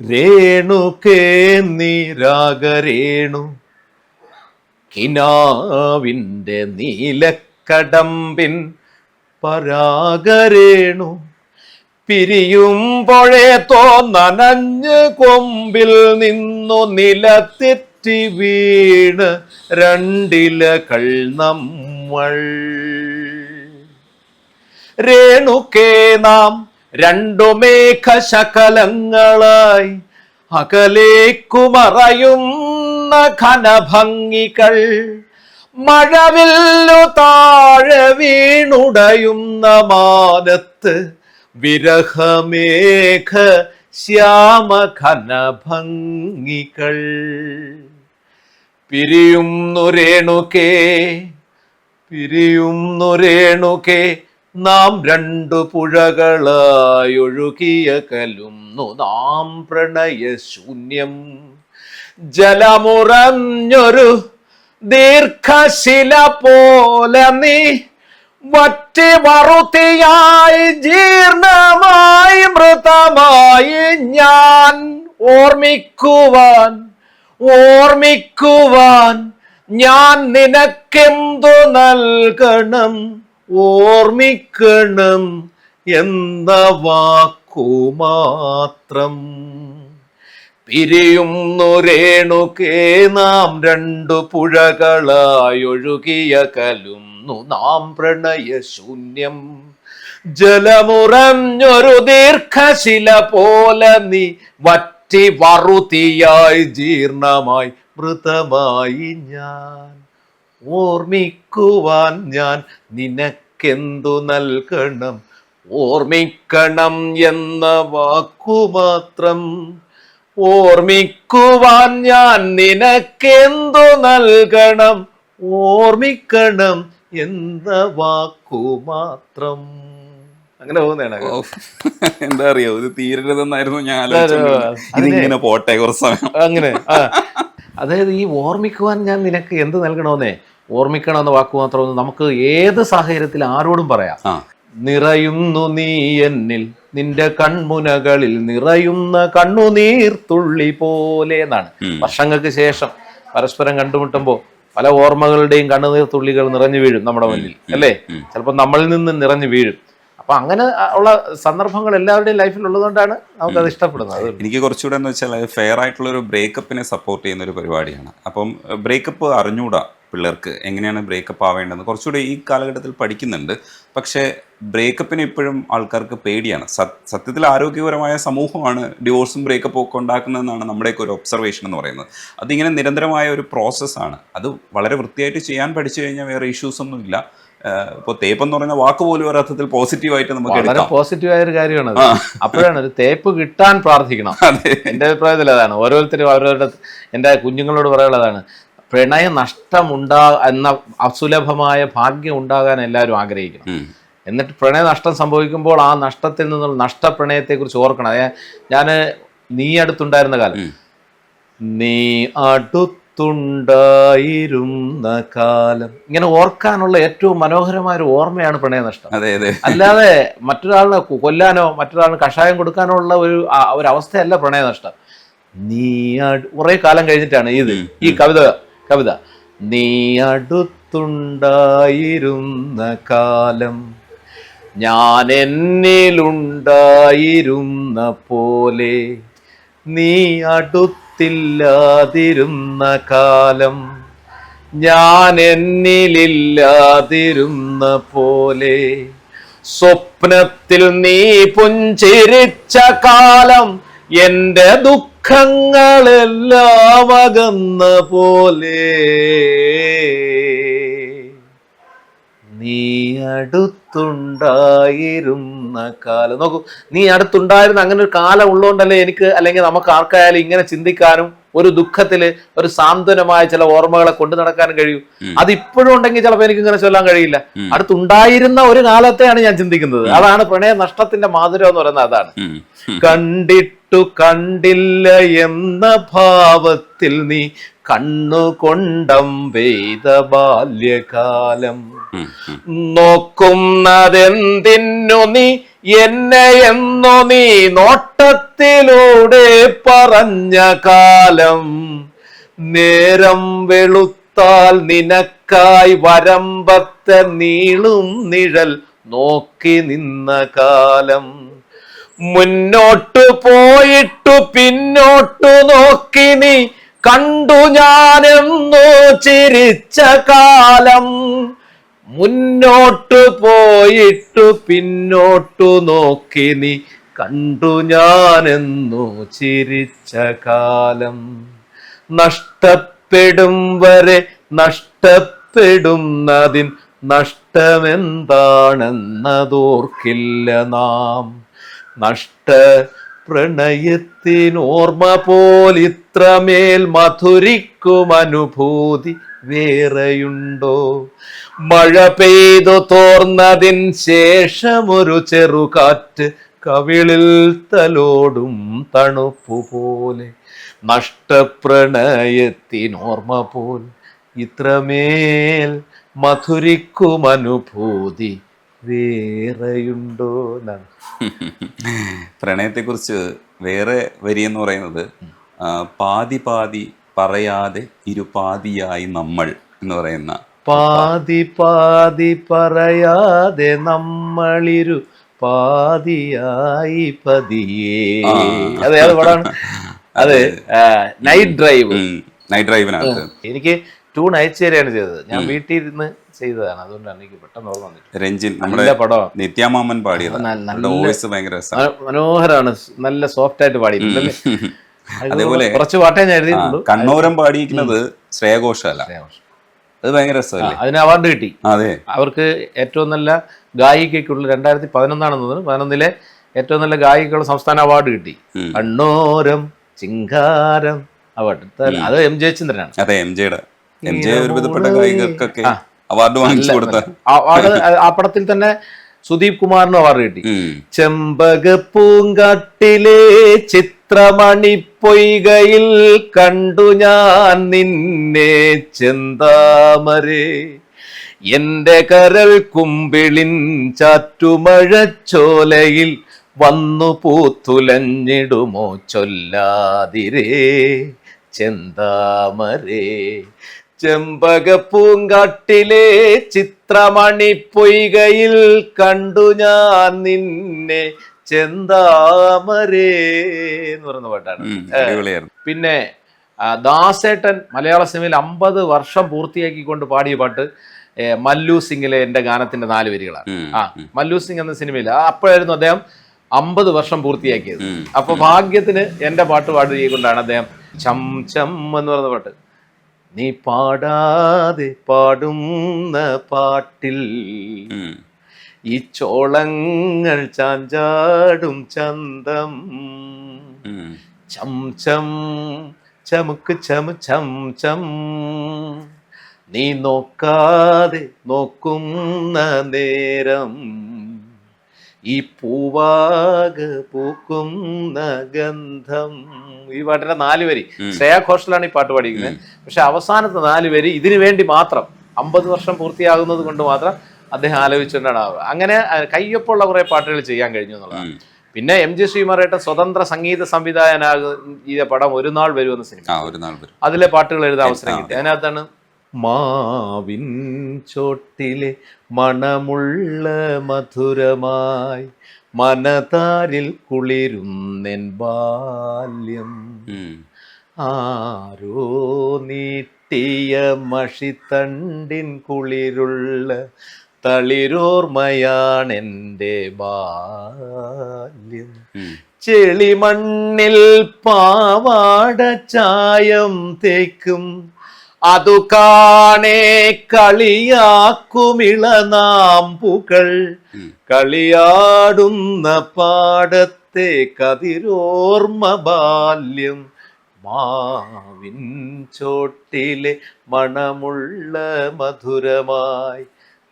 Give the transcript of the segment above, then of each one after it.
രേണുകേ നീരാഗരേണു കിനാവിൻ്റെ നീലക്കടമ്പിൻ പരാഗരേണു പിരിയുമ്പോഴേ തോന്നനഞ്ഞ് കൊമ്പിൽ നിന്നു നിലത്തെറ്റി വീണ് രണ്ടിലകൾ നമ്മൾ. രേണുകേ നാം രണ്ടു മേഘശകലങ്ങളായി അകലേക്കുമറയുന്ന ഘനഭംഗികൾ, മഴവില്ലു താഴെ വീണുടയുന്ന മാനത്ത് വിരഹമേഘ ശ്യാമഘനഭംഗികൾ. പിരിയുന്നു രേണുകേ നാം രണ്ടു പുഴകളായി ഒഴുകിയകലുന്നു നാം പ്രണയശൂന്യം. ജലമുറഞ്ഞൊരു ദീർഘശില പോലെ നീ വറ്റി വറുതിയായി ജീർണമായി മൃതമായി ഞാൻ ഓർമ്മിക്കുവാൻ ഞാൻ നിനക്കെന്തു നൽകണം, ഓർമ്മിക്കണം എന്ന വാക്കുമാത്രം. പിരിയുന്നു രേണുകേ നാം രണ്ടു പുഴകളായി ഒഴുകിയകലുന്നു നാം പ്രണയശൂന്യം. ജലമുറഞ്ഞൊരു ദീർഘശില പോലെ നീ വറ്റി വറുതിയായി ജീർണമായി മൃതമായി ഞാൻ ഓർമ്മിക്കുവാൻ ഞാൻ നിനക്കെന്തു നൽകണം, ഓർമ്മിക്കണം എന്ന വാക്കുമാത്രം. ഓർമ്മിക്കുവാൻ ഞാൻ നിനക്കെന്തു നൽകണം, ഓർമ്മിക്കണം എന്ന വാക്കുമാത്രം. അങ്ങനെ പോകുന്നതാണ്. എന്താ അറിയോ, ഇത് തീരരുതെന്നായിരുന്നു ഞാൻ ഇങ്ങനെ പോട്ടെ കുറച്ച് സമയം അങ്ങനെ. അതായത് ഈ ഓർമ്മിക്കുവാൻ ഞാൻ നിനക്ക് എന്ത് നൽകണമെന്നേ, ഓർമ്മിക്കണമെന്ന വാക്ക് മാത്രം നമുക്ക് ഏത് സാഹചര്യത്തിൽ ആരോടും പറയാം. നിറയുന്നു നീ എന്നിൽ, നിന്റെ കൺമുനകളിൽ നിറയുന്ന കണ്ണുനീർത്തുള്ളി പോലെ എന്നാണ്. വർഷങ്ങൾക്ക് ശേഷം പരസ്പരം കണ്ടുമുട്ടുമ്പോൾ പല ഓർമ്മകളുടെയും കണ്ണുനീർത്തുള്ളികൾ നിറഞ്ഞു വീഴും നമ്മുടെ മുന്നിൽ, അല്ലേ? ചിലപ്പോൾ നമ്മളിൽ നിന്ന് നിറഞ്ഞു വീഴും. അപ്പൊ അങ്ങനെ ഉള്ള സന്ദർഭങ്ങൾ എല്ലാവരുടെയും ലൈഫിൽ ഉള്ളതുകൊണ്ടാണ് നമുക്കത് ഇഷ്ടപ്പെടുന്നത്. എനിക്ക് കുറച്ചുകൂടെ എന്ന് വെച്ചാൽ ഫെയർ ആയിട്ടുള്ള ഒരു ബ്രേക്കപ്പിനെ സപ്പോർട്ട് ചെയ്യുന്ന ഒരു പരിപാടിയാണ്. അപ്പം ബ്രേക്കപ്പ് അറിഞ്ഞൂടാ പിള്ളേർക്ക്, എങ്ങനെയാണ് ബ്രേക്കപ്പ് ആവേണ്ടതെന്ന് കുറച്ചുകൂടെ ഈ കാലഘട്ടത്തിൽ പഠിക്കുന്നുണ്ട്. പക്ഷേ ബ്രേക്കപ്പിന് ഇപ്പോഴും ആൾക്കാർക്ക് പേടിയാണ്. സത്യത്തിൽ ആരോഗ്യപരമായ സമൂഹമാണ് ഡിവോഴ്സും ബ്രേക്കപ്പും ഒക്കെ ഉണ്ടാക്കുന്നതെന്നാണ് നമ്മുടെയൊക്കെ ഒരു ഒബ്സർവേഷൻ എന്ന് പറയുന്നത്. അതിങ്ങനെ നിരന്തരമായ ഒരു പ്രോസസ്സാണ്. അത് വളരെ വൃത്തിയായിട്ട് ചെയ്യാൻ പഠിച്ചു കഴിഞ്ഞാൽ വേറെ ഇഷ്യൂസ് ഒന്നും ഇല്ല. ഇപ്പോൾ തേപ്പ് എന്ന് പറയുന്ന വാക്ക് പോലും ഒരർത്ഥത്തിൽ പോസിറ്റീവായിട്ട് നമുക്ക് വളരെ പോസിറ്റീവായ ഒരു കാര്യമാണ്. അപ്പോഴാണ് ഒരു തേപ്പ് കിട്ടാൻ പ്രാർത്ഥിക്കണം. എൻ്റെ അഭിപ്രായത്തിൽ അതാണ്. ഓരോരുത്തരും അവരവരുടെ, എൻ്റെ കുഞ്ഞുങ്ങളോട് പറയാനുള്ളതാണ്, പ്രണയ നഷ്ടം എന്ന അസുലഭമായ ഭാഗ്യം ഉണ്ടാകാൻ എല്ലാവരും ആഗ്രഹിക്കണം. എന്നിട്ട് പ്രണയ നഷ്ടം സംഭവിക്കുമ്പോൾ ആ നഷ്ടത്തിൽ നിന്നുള്ള നഷ്ടപ്രണയത്തെക്കുറിച്ച് ഓർക്കണം. നീ അടുത്തുണ്ടായിരുന്ന കാലം, നീ അടുത്തുണ്ടായിരുന്ന കാലം, ഇങ്ങനെ ഓർക്കാനുള്ള ഏറ്റവും മനോഹരമായ ഒരു ഓർമ്മയാണ് പ്രണയനഷ്ടം. അല്ലാതെ മറ്റൊരാളിനെ കൊല്ലാനോ മറ്റൊരാളിന് കഷായം കൊടുക്കാനോ ഉള്ള ഒരു അവസ്ഥയല്ല പ്രണയനഷ്ടം. നീ കുറെ കാലം കഴിഞ്ഞിട്ടാണ് ഈ കവിത നീ അടുത്തുണ്ടായിരുന്ന കാലം, ഞാൻ എന്നിലുണ്ടായിരുന്ന പോലെ, നീ അടുത്തില്ലാതിരുന്ന കാലം, ഞാൻ എന്നിലില്ലാതിരുന്ന പോലെ, സ്വപ്നത്തിൽ നീ പുഞ്ചിരിച്ച കാലം, എന്റെ ദുഃഖങ്ങളെല്ലാം അകന്ന പോലെ, നീ അടുത്തുണ്ടായിരുന്ന കാലം. നോക്കൂ, നീ അടുത്തുണ്ടായിരുന്ന അങ്ങനെ ഒരു കാലം ഉള്ളതുകൊണ്ടല്ലേ എനിക്ക്, അല്ലെങ്കിൽ നമുക്ക് ആർക്കായാലും ഇങ്ങനെ ചിന്തിക്കാനും ഒരു ദുഃഖത്തില് ഒരു സാന്ത്വനമായ ചില ഓർമ്മകളെ കൊണ്ടു നടക്കാനും കഴിയും. അതിപ്പോഴും ഉണ്ടെങ്കിൽ ചിലപ്പോൾ എനിക്ക് ഇങ്ങനെ ചൊല്ലാൻ കഴിയില്ല. അടുത്തുണ്ടായിരുന്ന ഒരു കാലത്തെയാണ് ഞാൻ ചിന്തിക്കുന്നത്. അതാണ് പ്രണയ നഷ്ടത്തിന്റെ മാധുര്യം എന്ന് പറയുന്നത്. അതാണ് കണ്ടിട്ടു കണ്ടില്ല എന്ന ഭാവത്തിൽ നീ കണ്ണുകൊണ്ടം പെയ്ത ബാല്യകാലം. നോക്കുന്നതെന്തിന്നു നീ എന്നെ എന്നു നീ നോട്ടത്തിലൂടെ പറഞ്ഞ കാലം, നേരം വെളുത്താൽ നിനക്കായി വരമ്പത്തെ നീളും നിഴൽ നോക്കി നിന്ന കാലം, മുന്നോട്ടു പോയിട്ടു പിന്നോട്ടു നോക്കി നീ കണ്ടു ഞാനെന്നു ചിരിച്ച കാലം, മുന്നോട്ടു പോയിട്ടു പിന്നോട്ടു നോക്കി നീ കണ്ടു ഞാനെന്നു ചിരിച്ച കാലം, നഷ്ടപ്പെടും വരെ നഷ്ടപ്പെടുന്നതിൻ നഷ്ടമെന്താണെന്നതോർക്കില്ല നാം, നഷ്ട പ്രണയത്തിനോർമ്മ പോലിത്രമേൽ മധുരിക്കും അനുഭൂതി വേറെയുണ്ടോ, മഴ പെയ്തു തോർന്നതിൻ ശേഷമൊരു ചെറുകാറ്റ് കവിളിൽ തലോടും തണുപ്പു പോലെ, നഷ്ടപ്രണയത്തിനോർമ്മ പോൽ ഇത്രമേൽ മധുരിക്കും അനുഭൂതി വേറെയുണ്ടോ എന്നാണ്. പ്രണയത്തെക്കുറിച്ച് വേറെ വരി എന്ന് പറയുന്നത് പാതി പാതി പറയാതെ ഇരുപാതിയായി നമ്മൾ എന്ന് പറയുന്ന, പാതി പാതി പറയാതെ നമ്മളിരു പാതിയായി പതിയേ. അതെ, അത് പടാണ്. അത് നൈറ്റ് ഡ്രൈവ്. നൈറ്റ് ഡ്രൈവിനകത്ത് എനിക്ക് ട്യൂൺ അയച്ചു തരികയാണ് ചെയ്തത്. ഞാൻ വീട്ടിൽ ഇരുന്ന് ചെയ്തതാണ്. അതുകൊണ്ടാണ് എനിക്ക് പെട്ടെന്ന് ഓർമ്മ വന്നിട്ട്. രഞ്ജിൻ നമ്മുടെ പടം നിത്യാമാമൻ പാടിയത് വോയിസ് ഭയങ്കര മനോഹരമാണ്. നല്ല സോഫ്റ്റ് ആയിട്ട് പാടിയിട്ടുണ്ട്. അതേപോലെ കുറച്ച് പാട്ടേ ഞാൻ എഴുതിയിട്ടുള്ളൂ. കണ്ണൂരം പാടിയിരിക്കുന്നത് ശ്രേയ ഘോഷാല. അത് ഭയങ്കര രസമല്ലേ? അതിന് അവാർഡ് കിട്ടി. അതെ, അവർക്ക് ഏറ്റവും നല്ല ഗായികയ്ക്കുള്ള 2011 11 ഏറ്റവും നല്ല ഗായികയ്ക്കുള്ള സംസ്ഥാന അവാർഡ് കിട്ടി. കണ്ണൂരം ചിങ്കാരം അവാർഡ്. അത് എം ജയചന്ദ്രനാണ്. അതെ, എം ജെ ഒരുവിധപ്പെട്ട ഗായികർക്കൊക്കെ അവാർഡ് വാങ്ങിച്ചു കൊടുത്ത ആ പടത്തിൽ തന്നെ സുദീപ് കുമാറിന് അവാർഡ് കിട്ടി. ചെമ്പക പൂങ്കാട്ടിലെ ചിത്രമണി പൊയ്കയിൽ കണ്ടു ഞാൻ നിന്നെ ചെന്താമരേ, എന്റെ കരൾ കുമ്പിളിൻ ചാറ്റുമഴച്ചോലയിൽ വന്നു പൂത്തുലഞ്ഞിടുമോ ചൊല്ലാതിരേ ചെന്താമരേ, ചെമ്പക പൂങ്കാട്ടിലെ ചിത്രമണി പൊയ്കയിൽ കണ്ടു ഞാൻ നിന്നെ ചെന്താമരേ എന്ന് പറയുന്ന പാട്ടാണ്. പിന്നെ ദാസേട്ടൻ മലയാള സിനിമയിൽ 50 വർഷം പൂർത്തിയാക്കിക്കൊണ്ട് പാടിയ പാട്ട് മല്ലു സിംഗിലെ എന്റെ ഗാനത്തിന്റെ 4 വരികളാണ്. മല്ലു സിംഗ് എന്ന സിനിമയിൽ അപ്പോഴായിരുന്നു അദ്ദേഹം 50 വർഷം പൂർത്തിയാക്കിയത്. അപ്പൊ ഭാഗ്യത്തിന് എന്റെ പാട്ട് പാടുകൊണ്ടാണ് അദ്ദേഹം ചം ചം എന്ന് പറയുന്ന പാട്ട്, നീ പാടാതെ പാടുന്ന പാട്ടിൽ ഈ ചോളങ്ങൾ ചാഞ്ചാടും ചന്തം, ചം ചം ചമുക്ക് ചമു ചം ചം, നീ നോക്കാതെ നോക്കുന്ന നേരം ഈ പൂവാക പൂക്കുന്ന ഗന്ധം. ഈ പാട്ടിന്റെ 4 വരി ശ്രേയ ഘോഷലാണ് ഈ പാട്ട് പാടിയിരിക്കുന്നത്. പക്ഷെ അവസാനത്തെ 4 വരി ഇതിനു വേണ്ടി മാത്രം 50 വർഷം പൂർത്തിയാകുന്നത് കൊണ്ട് മാത്രം അദ്ദേഹം ആലോചിച്ചുകൊണ്ടാണ്. അങ്ങനെ കയ്യൊപ്പുള്ള കുറെ പാട്ടുകൾ ചെയ്യാൻ കഴിഞ്ഞു എന്നുള്ളതാണ്. പിന്നെ എം ജി ശ്രീകുമാറായിട്ട് സ്വതന്ത്ര സംഗീത സംവിധായകനാകിയ പടം ഒരു നാൾ വരുമെന്ന സിനിമ, അതിലെ പാട്ടുകൾ എഴുതാൻ അവസരം കിട്ടി. അതിനകത്താണ് മാവിൻ ചോട്ടിലെ മണമുള്ള മധുരമായി മനതാരിൽ കുളിരുന്നെൻ ബാല്യം, ആരോ നീട്ടിയ മഷിത്തണ്ടിൻ കുളിരുള്ള തളിരോർമയാണെൻ്റെ ബാല്യം, ചെളിമണ്ണിൽ പാവാട ചായം തേക്കും അതു കാണേ കളിയാക്കുമിളനാമ്പുകൾ, കളിയാടുന്ന പാടത്തെ കതിരോർമ്മ ബാല്യം, മാവിൻ ചോട്ടിലെ മണമുള്ള മധുരമായി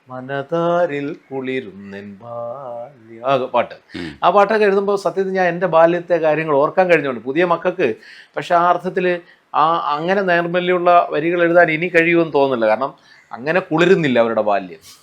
മനതാരിൽ കുളിരുന്നെൻ ബാല്യം. പാട്ട്, ആ പാട്ടൊക്കെ എഴുതുമ്പോൾ സത്യത്തിൽ ഞാൻ എൻ്റെ ബാല്യത്തെ കാര്യങ്ങൾ ഓർക്കാൻ കഴിഞ്ഞുണ്ട് പുതിയ മക്കൾക്ക്. പക്ഷെ ആ അർത്ഥത്തിൽ അങ്ങനെ നൈർമല്യമുള്ള വരികൾ എഴുതാൻ ഇനി കഴിയുമെന്ന് തോന്നുന്നില്ല. കാരണം അങ്ങനെ കുളിരുന്നില്ല അവരുടെ ബാല്യം.